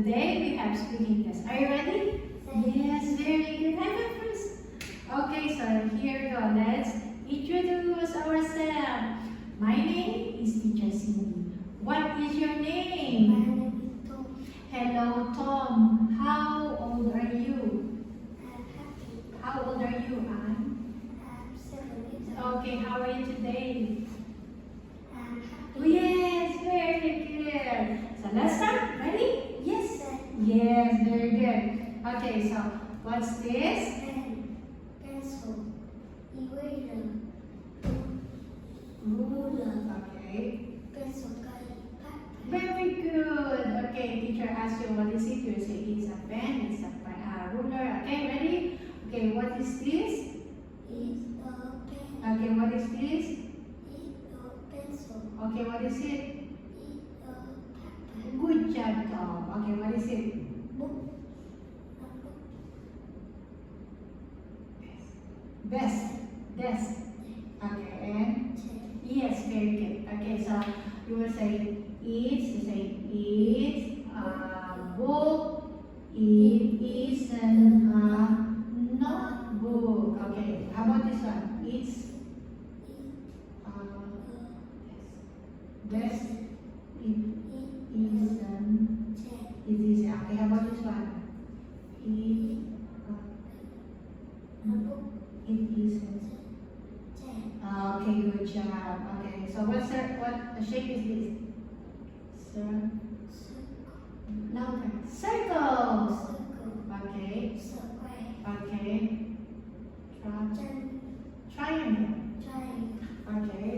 today we have speaking test. Are you ready? Yes, very good. High five first. Okay, so here we go. Let's introduce ourselves. My name is Teacher Cindy. What is your name? Hello, Tom. How old are you? How old are you, Anne? 7. Okay, how are you today? I'm Oh, yes, very good. So let's start. Ready? Yes. Yes, very good. Okay, so what's this? pen, pencil, eraser, Ruler. Okay. pencil, paper, Very good. Okay, teacher asks you what is it? You say it's a pen, it's a ruler. Okay, ready? Okay, what is this? is a pen, Okay, what is this? is a pencil, Okay, what is it? is a paper, Good job, Tom. Okay, what is it? book, a book, Desk. Desk. Okay, and chair, yes, very good. Okay, so you will say it's, you say it's a book. It isn't a notebook. Okay, how about this one? It's a desk. It isn't. chair, It is. Okay, how about this one? It, a book, it isn't. chair, Okay, good job. Okay, so what shape is this? Sir, louder. Circles. circle, Okay, square, okay. Triangle. triangle, Okay,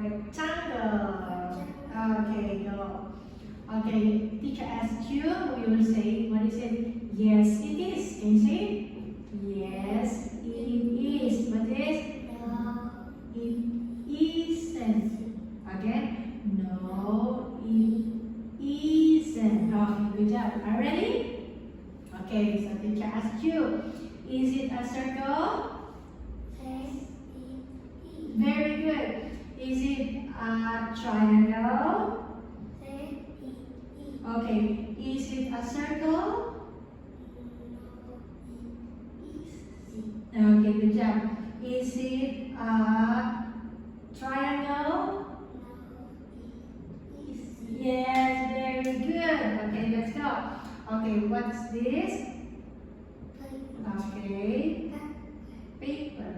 rectangle. Okay, go. Okay, teacher asks you, you will say, what is it? Yes, it is. Can you say it? Yes, it is. What is? It isn't. Again? No, it isn't. Okay, good job. Are you ready? Okay, so teacher asks you, is it a circle? Very good. Is it a triangle? Okay, is it a circle? Okay, good job. Is it a triangle? Yes, very good. Okay, let's go. Okay, what's this? Okay, paper.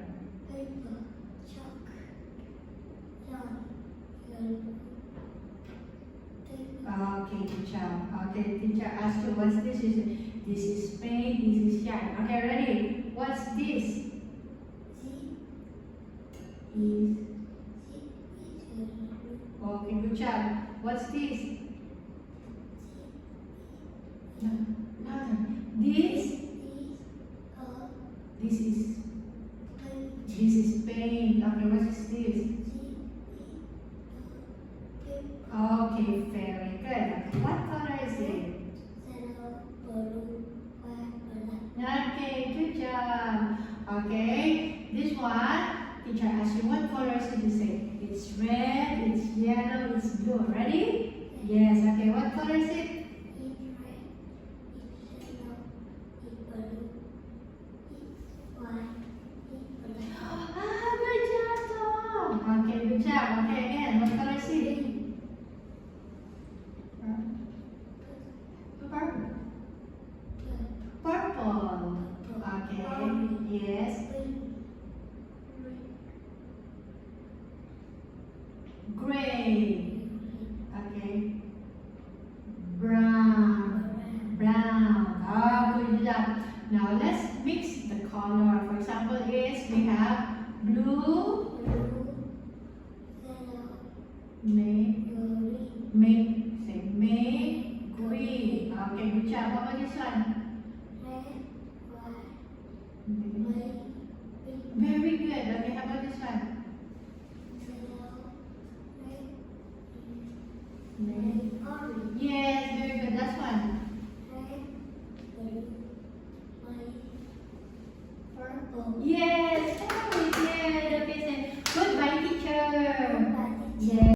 Okay, good job. Okay, teacher asked you, what's this? You say, this is paint, this is yarn. Okay, ready? What's this? Is. Okay, good job. What's this? No, louder. This is paint. Okay, what is this? Okay, very good. What color is it? Okay, good job. Okay, this one, teacher asks you, what color is it? You say, it's red, it's yellow, it's blue. Ready? Yes, okay, what color is it? Ah, good job, Tom. Okay, good job. Okay, again, what color is it? Purple. Purple. Okay, yes. Gray. Okay. Brown. Brown. Ah, good job. Now let's mix the color. For example, is we have blue. Make green. Okay, good job. How about this one? Very good. Okay, how about this one? Yes, very good. Last one. Yes, very good. Okay, then goodbye, teacher. Yes.